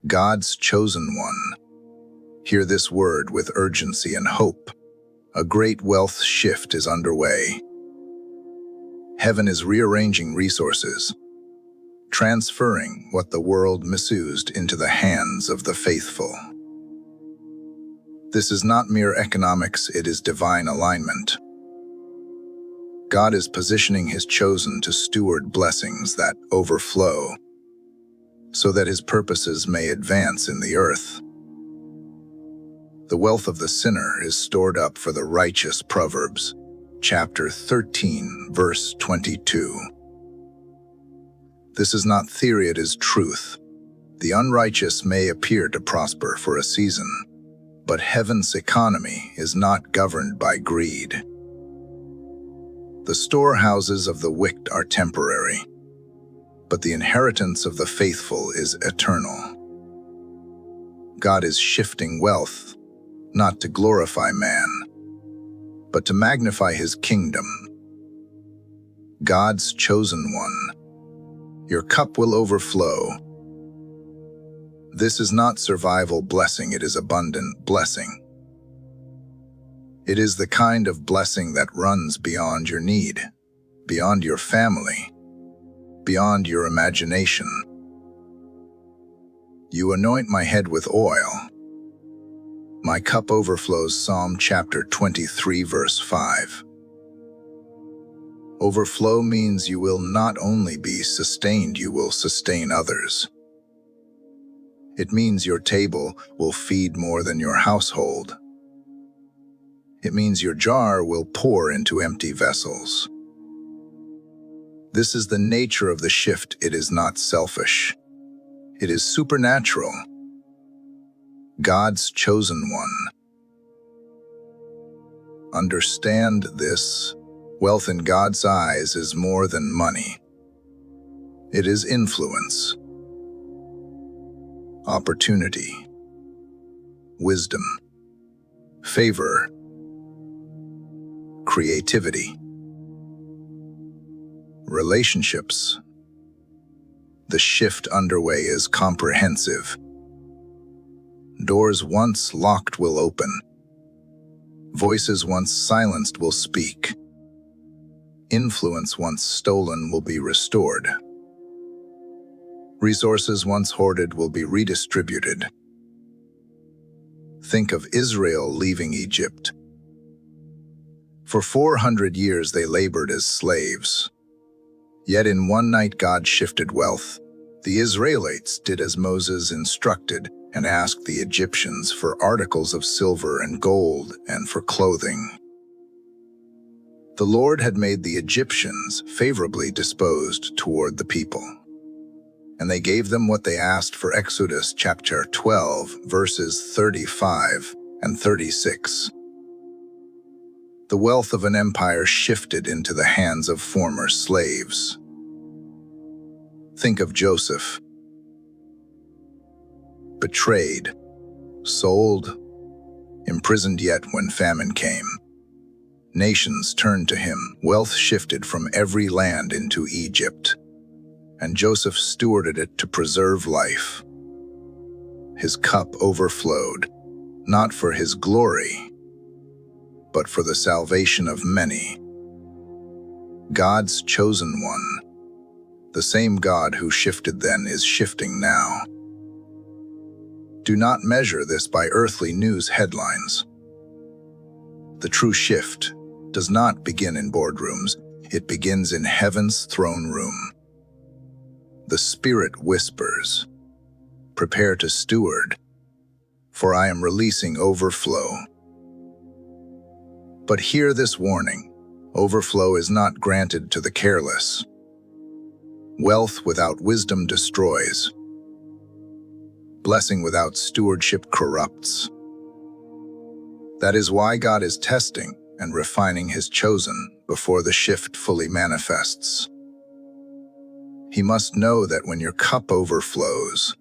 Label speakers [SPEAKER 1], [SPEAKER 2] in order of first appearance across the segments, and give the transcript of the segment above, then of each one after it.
[SPEAKER 1] God's chosen one. Hear this word with urgency and hope. A great wealth shift is underway. Heaven is rearranging resources, transferring what the world misused into the hands of the faithful. This is not mere economics, it is divine alignment. God is positioning His chosen to steward blessings that overflow, so that His purposes may advance in the earth. The wealth of the sinner is stored up for the righteous. Proverbs, chapter 13, verse 22. This is not theory, it is truth. The unrighteous may appear to prosper for a season, but heaven's economy is not governed by greed. The storehouses of the wicked are temporary, but the inheritance of the faithful is eternal. God is shifting wealth, not to glorify man, but to magnify His kingdom. God's chosen one. Your cup will overflow. This is not survival blessing, it is abundant blessing. It is the kind of blessing that runs beyond your need, beyond your family, beyond your imagination. You anoint my head with oil. My cup overflows. Psalm chapter 23, verse 5. Overflow means you will not only be sustained, you will sustain others. It means your table will feed more than your household. It means your jar will pour into empty vessels. This is the nature of the shift. It is not selfish. It is supernatural. God's chosen one. Understand this. Wealth in God's eyes is more than money. It is influence, opportunity, wisdom, favor, creativity, relationships. The shift underway is comprehensive. Doors once locked will open. Voices once silenced will speak. Influence once stolen will be restored. Resources once hoarded will be redistributed. Think of Israel leaving Egypt. For 400 years they labored as slaves. Yet in one night God shifted wealth. The Israelites did as Moses instructed and asked the Egyptians for articles of silver and gold and for clothing. The Lord had made the Egyptians favorably disposed toward the people, and they gave them what they asked for. Exodus chapter 12, verses 35 and 36. The wealth of an empire shifted into the hands of former slaves. Think of Joseph. Betrayed, sold, imprisoned, yet when famine came, nations turned to him. Wealth shifted from every land into Egypt, and Joseph stewarded it to preserve life. His cup overflowed, not for his glory, but for the salvation of many. God's chosen one. The same God who shifted then is shifting now. Do not measure this by earthly news headlines. The true shift does not begin in boardrooms, it begins in heaven's throne room. The Spirit whispers, "Prepare to steward, for I am releasing overflow." But hear this warning: overflow is not granted to the careless. Wealth without wisdom destroys. Blessing without stewardship corrupts. That is why God is testing and refining His chosen before the shift fully manifests. He must know that when your cup overflows,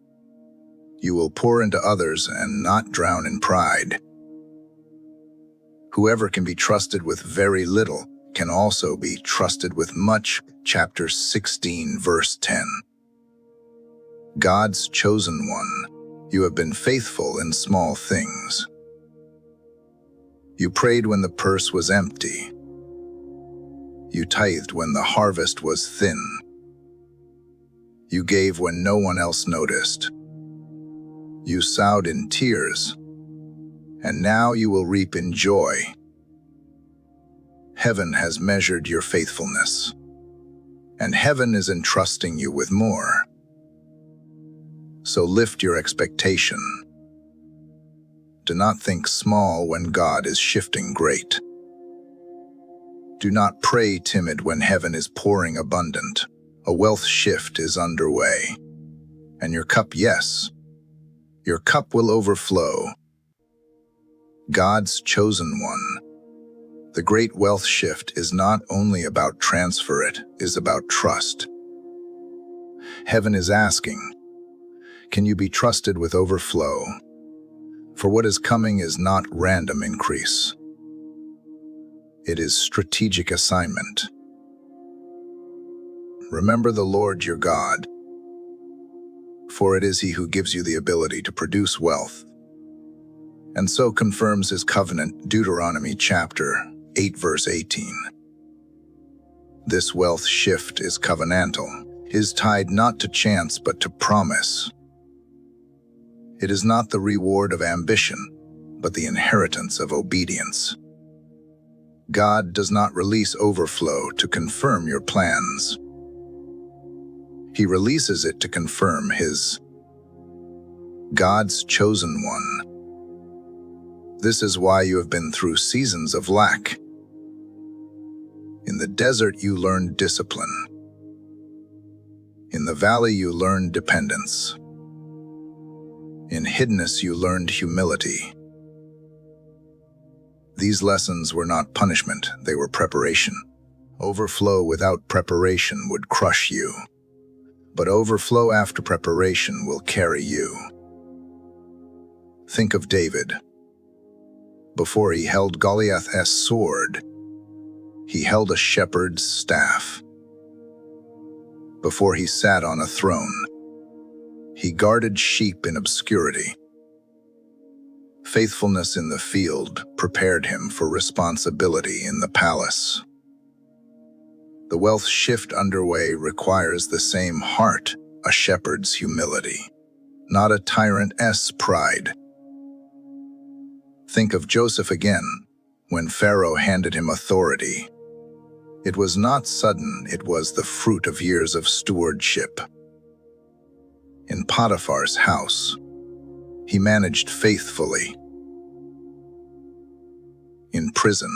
[SPEAKER 1] you will pour into others and not drown in pride. Whoever can be trusted with very little can also be trusted with much. Chapter 16, verse 10. God's chosen one. You have been faithful in small things. You prayed when the purse was empty. You tithed when the harvest was thin. You gave when no one else noticed. You sowed in tears, and now you will reap in joy. Heaven has measured your faithfulness, and heaven is entrusting you with more. So lift your expectation. Do not think small when God is shifting great. Do not pray timid when heaven is pouring abundant. A wealth shift is underway. And your cup, yes, your cup will overflow. God's chosen one. The great wealth shift is not only about transfer, it is about trust. Heaven is asking, can you be trusted with overflow? For what is coming is not random increase. It is strategic assignment. Remember the Lord your God, for it is He who gives you the ability to produce wealth, and so confirms His covenant. Deuteronomy chapter 8 verse 18. This wealth shift is covenantal, is tied not to chance but to promise. It is not the reward of ambition, but the inheritance of obedience. God does not release overflow to confirm your plans. He releases it to confirm His, God's chosen one. This is why you have been through seasons of lack. In the desert you learned discipline. In the valley you learned dependence. In hiddenness you learned humility. These lessons were not punishment, they were preparation. Overflow without preparation would crush you, but overflow after preparation will carry you. Think of David. Before he held Goliath's sword, he held a shepherd's staff. Before he sat on a throne, he guarded sheep in obscurity. Faithfulness in the field prepared him for responsibility in the palace. The wealth shift underway requires the same heart, a shepherd's humility, not a tyrant's pride. Think of Joseph again, when Pharaoh handed him authority. It was not sudden, it was the fruit of years of stewardship. In Potiphar's house, he managed faithfully. In prison,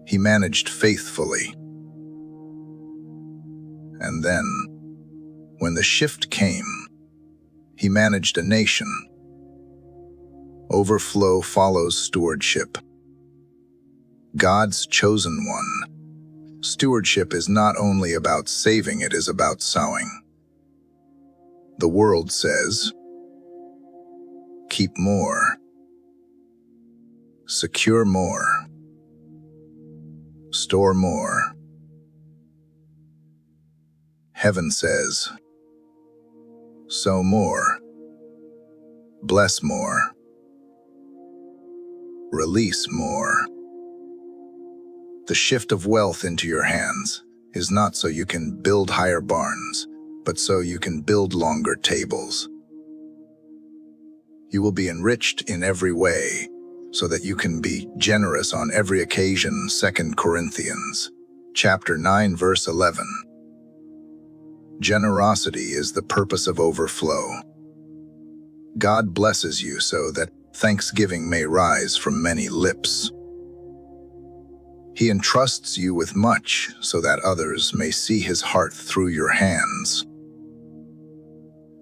[SPEAKER 1] he managed faithfully. And then, when the shift came, he managed a nation. Overflow follows stewardship. God's chosen one. Stewardship is not only about saving, it is about sowing. The world says, keep more, secure more, store more. Heaven says, sow more, bless more, release more. The shift of wealth into your hands is not so you can build higher barns, but so you can build longer tables. You will be enriched in every way, so that you can be generous on every occasion. 2 Corinthians chapter 9 verse 11. Generosity is the purpose of overflow. God blesses you so that thanksgiving may rise from many lips. He entrusts you with much so that others may see His heart through your hands.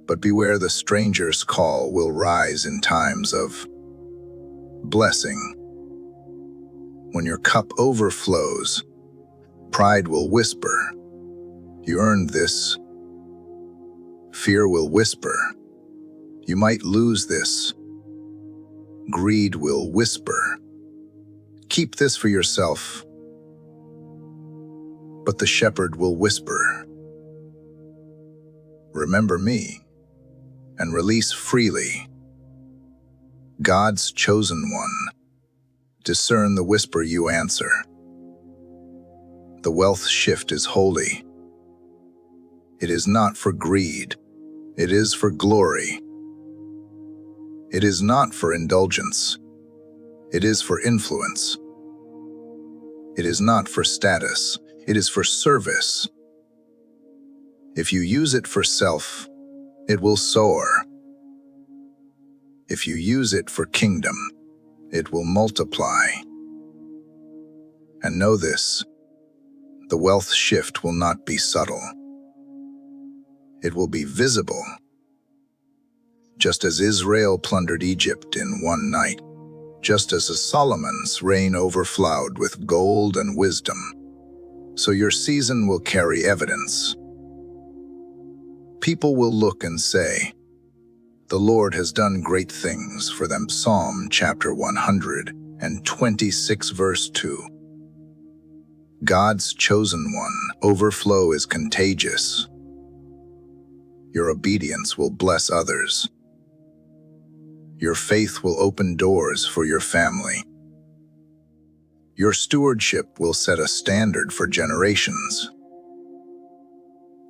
[SPEAKER 1] But beware, the stranger's call will rise in times of blessing. When your cup overflows, pride will whisper, "You earned this." Fear will whisper, "You might lose this." Greed will whisper, "Keep this for yourself." But the shepherd will whisper, "Remember me, and release freely. God's chosen one. Discern the whisper you answer. The wealth shift is holy. It is not for greed. It is for glory. It is not for indulgence. It is for influence. It is not for status. It is for service. If you use it for self, it will soar. If you use it for kingdom, it will multiply. And know this, the wealth shift will not be subtle. It will be visible. Just as Israel plundered Egypt in one night, just as Solomon's reign overflowed with gold and wisdom, so your season will carry evidence. People will look and say, "The Lord has done great things for them." Psalm chapter 126 verse 2. God's chosen one. Overflow is contagious. Your obedience will bless others. Your faith will open doors for your family. Your stewardship will set a standard for generations.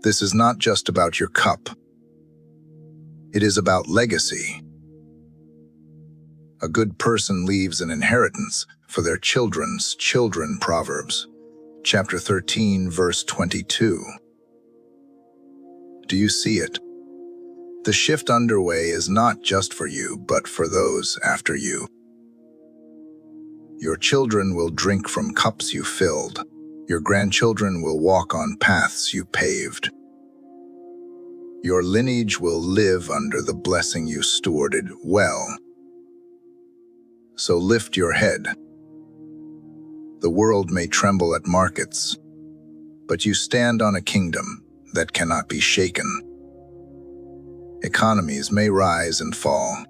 [SPEAKER 1] This is not just about your cup. It is about legacy. A good person leaves an inheritance for their children's children. Proverbs chapter 13 verse 22. Do you see it? The shift underway is not just for you, but for those after you. Your children will drink from cups you filled. Your grandchildren will walk on paths you paved. Your lineage will live under the blessing you stewarded well. So lift your head. The world may tremble at markets, but you stand on a kingdom that cannot be shaken. Economies may rise and fall,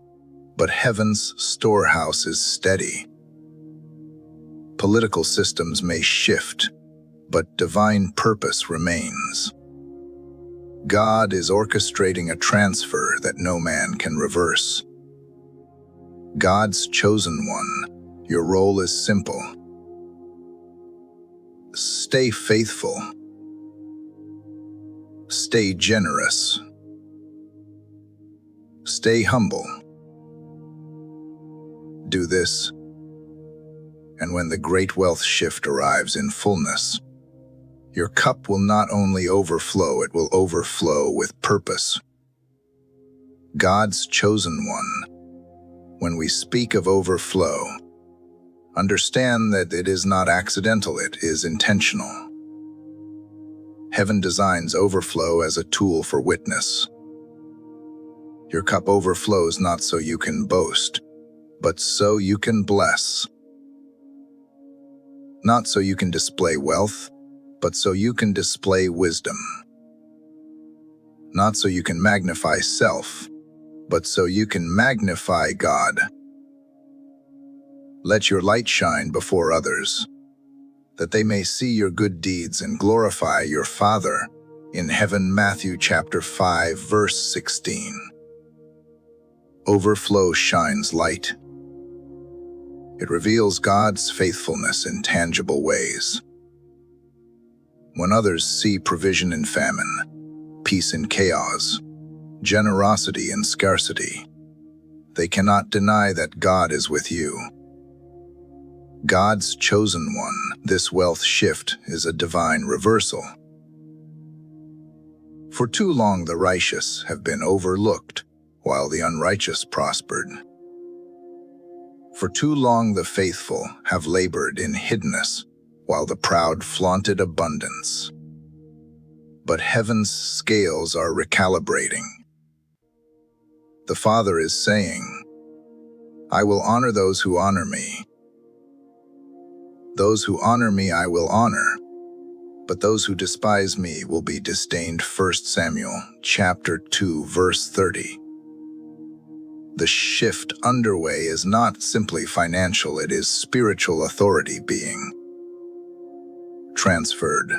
[SPEAKER 1] but heaven's storehouse is steady. Political systems may shift, but divine purpose remains. God is orchestrating a transfer that no man can reverse. God's chosen one, your role is simple. Stay faithful. Stay generous. Stay humble. Do this, and when the great wealth shift arrives in fullness, your cup will not only overflow, it will overflow with purpose. God's chosen one. When we speak of overflow, understand that it is not accidental, it is intentional. Heaven designs overflow as a tool for witness. Your cup overflows not so you can boast, but so you can bless. Not so you can display wealth, but so you can display wisdom. Not so you can magnify self, but so you can magnify God. Let your light shine before others, that they may see your good deeds and glorify your Father in heaven. Matthew chapter 5 verse 16. Overflow shines light. It reveals God's faithfulness in tangible ways. When others see provision in famine, peace in chaos, generosity in scarcity, they cannot deny that God is with you. God's chosen one, this wealth shift is a divine reversal. For too long the righteous have been overlooked, while the unrighteous prospered. For too long the faithful have labored in hiddenness, while the proud flaunted abundance. But heaven's scales are recalibrating. The Father is saying, "I will honor those who honor me. Those who honor me I will honor, but those who despise me will be disdained." 1 Samuel chapter 2 verse 30. The shift underway is not simply financial, it is spiritual authority being transferred.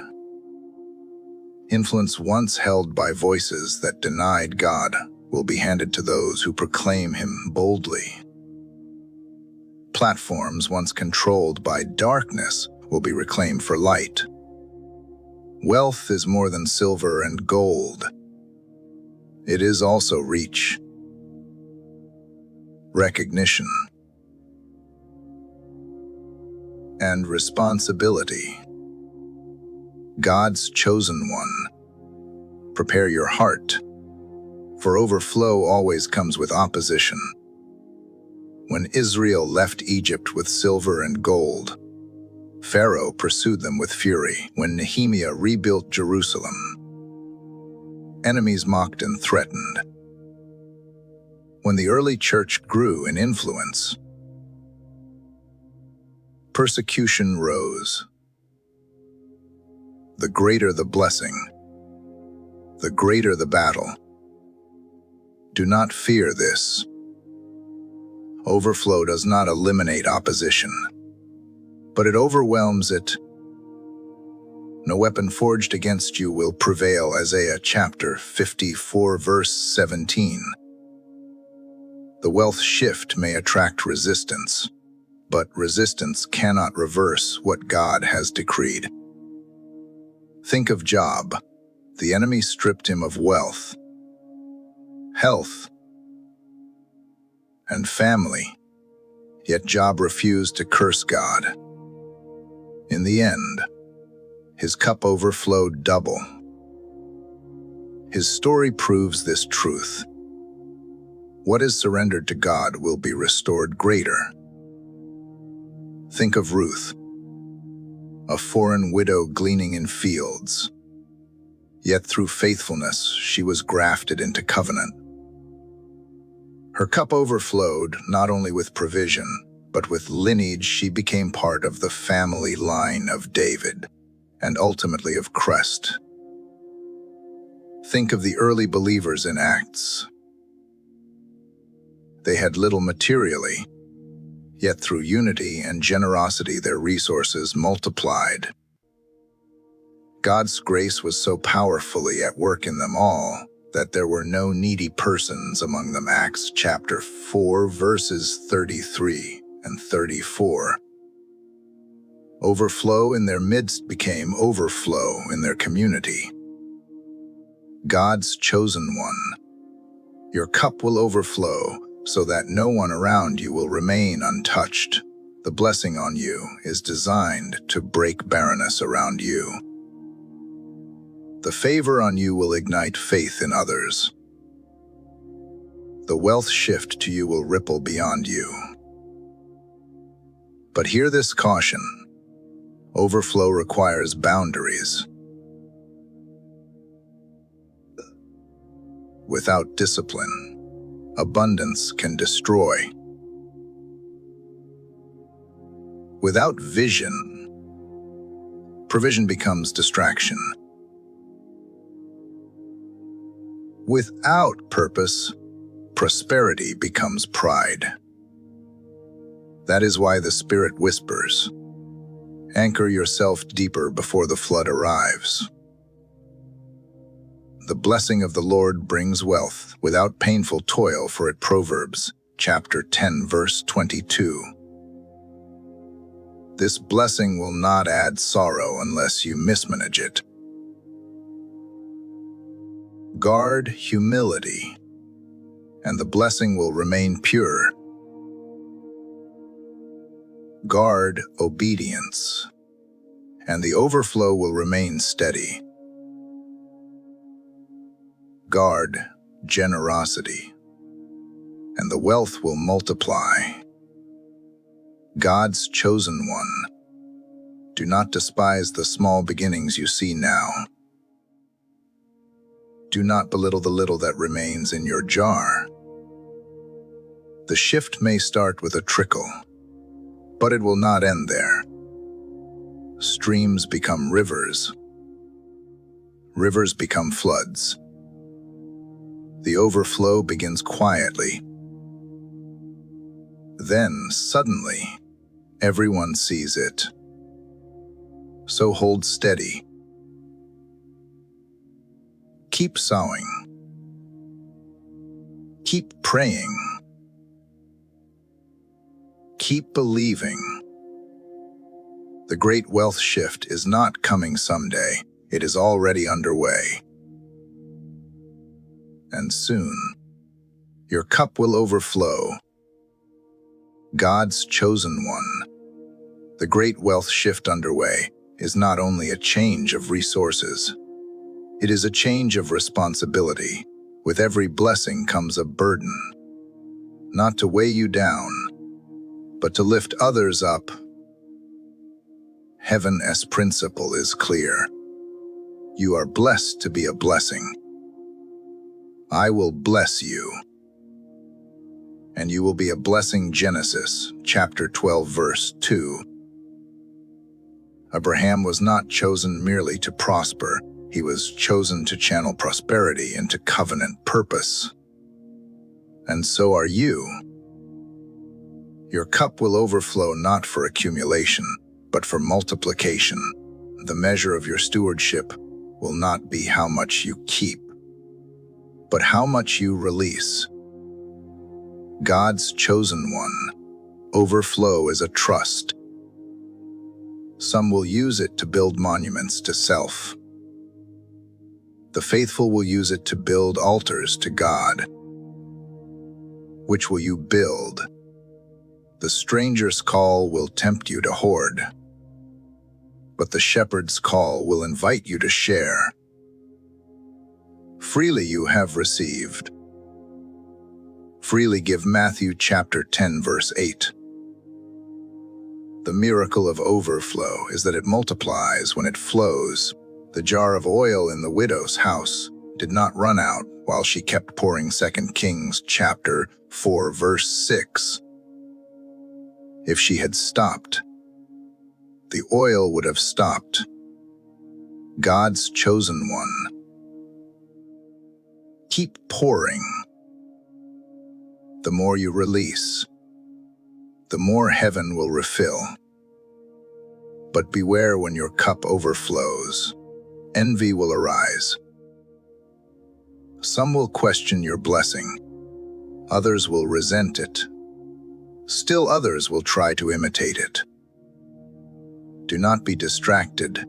[SPEAKER 1] Influence once held by voices that denied God will be handed to those who proclaim him boldly. Platforms once controlled by darkness will be reclaimed for light. Wealth is more than silver and gold. It is also reach, recognition, and responsibility. God's chosen one. Prepare your heart, for overflow always comes with opposition. When Israel left Egypt with silver and gold, Pharaoh pursued them with fury. When Nehemiah rebuilt Jerusalem, enemies mocked and threatened. When the early church grew in influence, persecution rose. The greater the blessing, the greater the battle. Do not fear this. Overflow does not eliminate opposition, but it overwhelms it. No weapon forged against you will prevail. Isaiah chapter 54, verse 17. The wealth shift may attract resistance, but resistance cannot reverse what God has decreed. Think of Job. The enemy stripped him of wealth, health, and family, yet Job refused to curse God. In the end, his cup overflowed double. His story proves this truth. What is surrendered to God will be restored greater. Think of Ruth, a foreign widow gleaning in fields. Yet through faithfulness, she was grafted into covenant. Her cup overflowed not only with provision, but with lineage. She became part of the family line of David, and ultimately of Christ. Think of the early believers in Acts. They had little materially, yet through unity and generosity their resources multiplied. God's grace was so powerfully at work in them all that there were no needy persons among them. Acts chapter 4, verses 33 and 34. Overflow in their midst became overflow in their community. God's chosen one. Your cup will overflow so that no one around you will remain untouched. The blessing on you is designed to break barrenness around you. The favor on you will ignite faith in others. The wealth shift to you will ripple beyond you. But hear this caution. Overflow requires boundaries. Without discipline, abundance can destroy. Without vision, provision becomes distraction. Without purpose, prosperity becomes pride. That is why the Spirit whispers, anchor yourself deeper before the flood arrives. The blessing of the Lord brings wealth without painful toil for it. Proverbs chapter 10, verse 22. This blessing will not add sorrow unless you mismanage it. Guard humility, and the blessing will remain pure. Guard obedience, and the overflow will remain steady. Guard generosity, and the wealth will multiply. God's chosen one. Do not despise the small beginnings you see now. Do not belittle the little that remains in your jar. The shift may start with a trickle, but it will not end there. Streams become rivers. Rivers become floods. The overflow begins quietly. Then, suddenly, everyone sees it. So hold steady. Keep sowing. Keep praying. Keep believing. The great wealth shift is not coming someday. It is already underway. And soon, your cup will overflow. God's chosen one. The great wealth shift underway is not only a change of resources. It is a change of responsibility. With every blessing comes a burden. Not to weigh you down, but to lift others up. Heaven's principle is clear. You are blessed to be a blessing. I will bless you, and you will be a blessing. Genesis chapter 12, verse 2. Abraham was not chosen merely to prosper. He was chosen to channel prosperity into covenant purpose. And so are you. Your cup will overflow not for accumulation, but for multiplication. The measure of your stewardship will not be how much you keep, but how much you release. God's chosen one. Overflow is a trust. Some will use it to build monuments to self. The faithful will use it to build altars to God. Which will you build? The stranger's call will tempt you to hoard, but the shepherd's call will invite you to share. Freely you have received. Freely give. Matthew chapter 10, verse 8. The miracle of overflow is that it multiplies when it flows. The jar of oil in the widow's house did not run out while she kept pouring. 2 Kings chapter 4, verse 6. If she had stopped, the oil would have stopped. God's chosen one. Keep pouring. The more you release, the more heaven will refill. But beware when your cup overflows. Envy will arise. Some will question your blessing. Others will resent it. Still others will try to imitate it. Do not be distracted.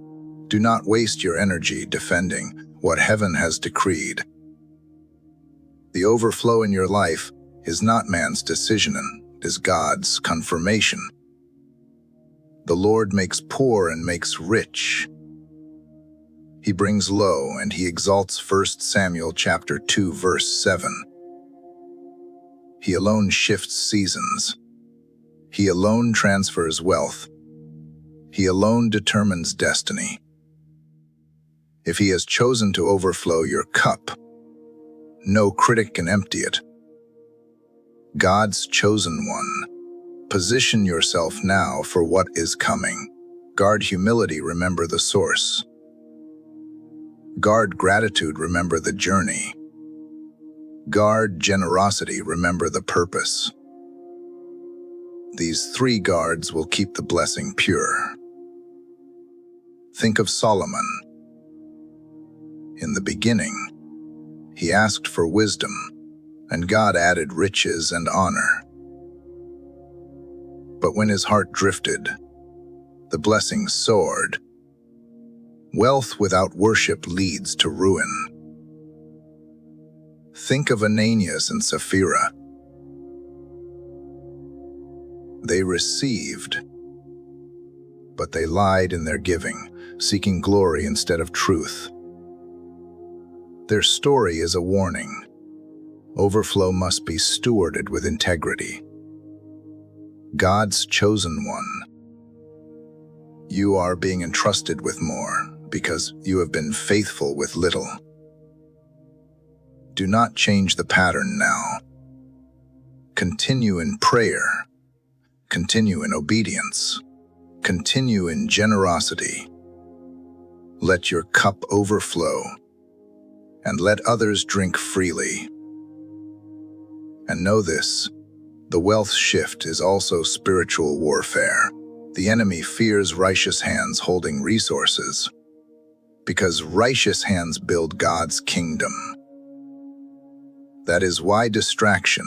[SPEAKER 1] Do not waste your energy defending what heaven has decreed. The overflow in your life is not man's decision, it is God's confirmation. The Lord makes poor and makes rich. He brings low and he exalts. 1 Samuel chapter 2, verse 7. He alone shifts seasons. He alone transfers wealth. He alone determines destiny. If he has chosen to overflow your cup, no critic can empty it. God's chosen one. Position yourself now for what is coming. Guard humility, remember the source. Guard gratitude, remember the journey. Guard generosity, remember the purpose. These three guards will keep the blessing pure. Think of Solomon. In the beginning, he asked for wisdom, and God added riches and honor. But when his heart drifted, the blessing soared. Wealth without worship leads to ruin. Think of Ananias and Sapphira. They received, but they lied in their giving, seeking glory instead of truth. Their story is a warning. Overflow must be stewarded with integrity. God's chosen one. You are being entrusted with more because you have been faithful with little. Do not change the pattern now. Continue in prayer. Continue in obedience. Continue in generosity. Let your cup overflow, and let others drink freely. And know this, the wealth shift is also spiritual warfare. The enemy fears righteous hands holding resources, because righteous hands build God's kingdom. That is why distraction,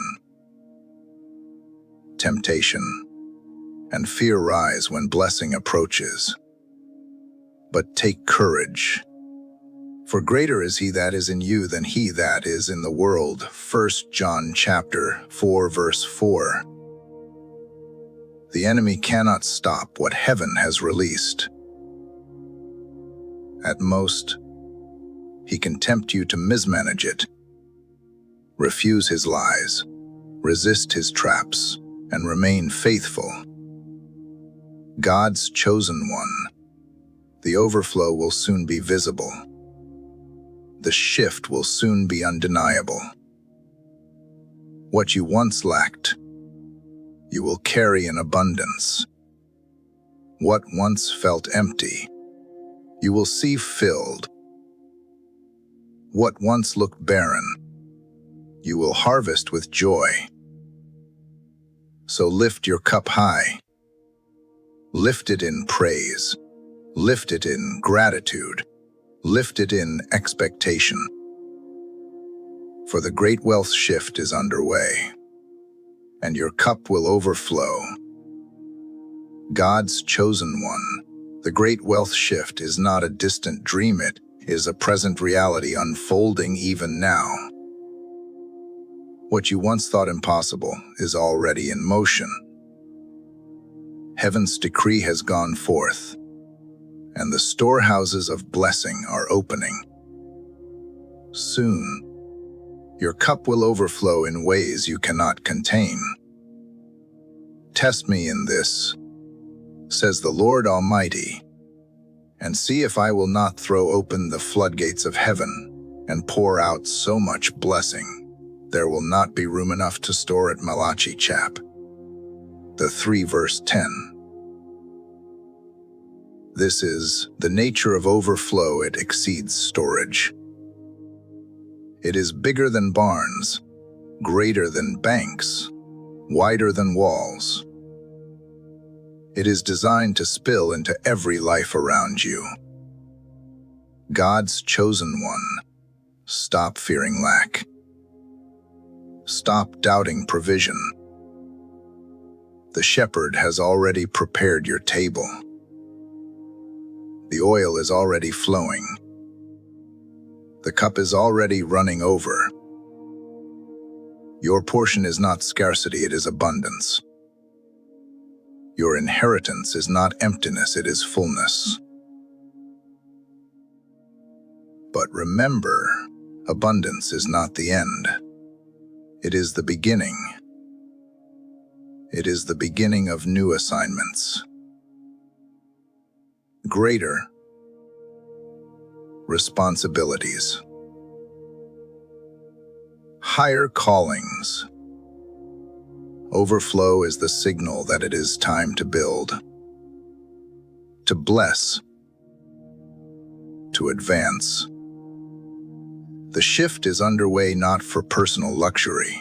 [SPEAKER 1] temptation, and fear rise when blessing approaches. But take courage, for greater is he that is in you than he that is in the world. 1 John chapter 4, verse 4. The enemy cannot stop what heaven has released. At most, he can tempt you to mismanage it, refuse his lies, resist his traps, and remain faithful. God's chosen one, the overflow will soon be visible. The shift will soon be undeniable. What you once lacked, you will carry in abundance. What once felt empty, you will see filled. What once looked barren, you will harvest with joy. So lift your cup high. Lift it in praise. Lift it in gratitude. Lift it in expectation. For the great wealth shift is underway, and your cup will overflow. God's chosen one, the great wealth shift is not a distant dream, it is a present reality unfolding even now. What you once thought impossible is already in motion. Heaven's decree has gone forth, and the storehouses of blessing are opening. Soon, your cup will overflow in ways you cannot contain. Test me in this, says the Lord Almighty, and see if I will not throw open the floodgates of heaven and pour out so much blessing there will not be room enough to store it. Malachi chap. The 3 verse 10. This is the nature of overflow. It exceeds storage. It is bigger than barns, greater than banks, wider than walls. It is designed to spill into every life around you. God's chosen one, stop fearing lack. Stop doubting provision. The shepherd has already prepared your table. The oil is already flowing. The cup is already running over. Your portion is not scarcity, it is abundance. Your inheritance is not emptiness, it is fullness. But remember, abundance is not the end. It is the beginning. It is the beginning of new assignments. Greater responsibilities. Higher callings. Overflow is the signal that it is time to build, to bless, to advance. The shift is underway not for personal luxury,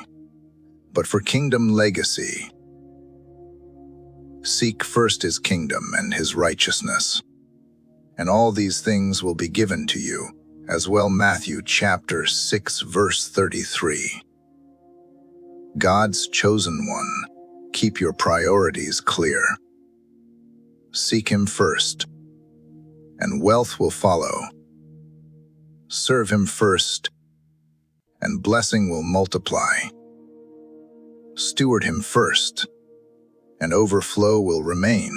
[SPEAKER 1] but for kingdom legacy. Seek first his kingdom and his righteousness, and all these things will be given to you, as well. Matthew chapter 6 verse 33. God's chosen one, keep your priorities clear. Seek him first, and wealth will follow. Serve him first, and blessing will multiply. Steward him first, and overflow will remain.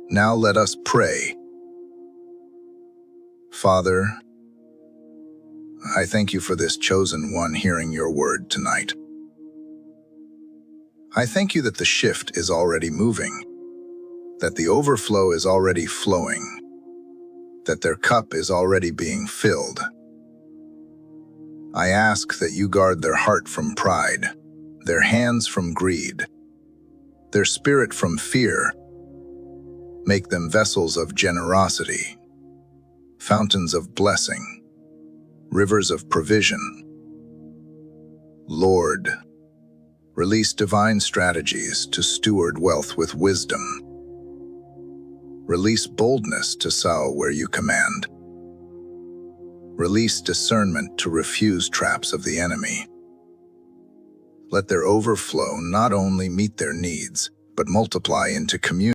[SPEAKER 1] Now let us pray. Father, I thank you for this chosen one hearing your word tonight. I thank you that the shift is already moving, that the overflow is already flowing, that their cup is already being filled. I ask that you guard their heart from pride, their hands from greed, their spirit from fear. Make them vessels of generosity, fountains of blessing, rivers of provision. Lord, release divine strategies to steward wealth with wisdom. Release boldness to sow where you command. Release discernment to refuse traps of the enemy. Let their overflow not only meet their needs, but multiply into community.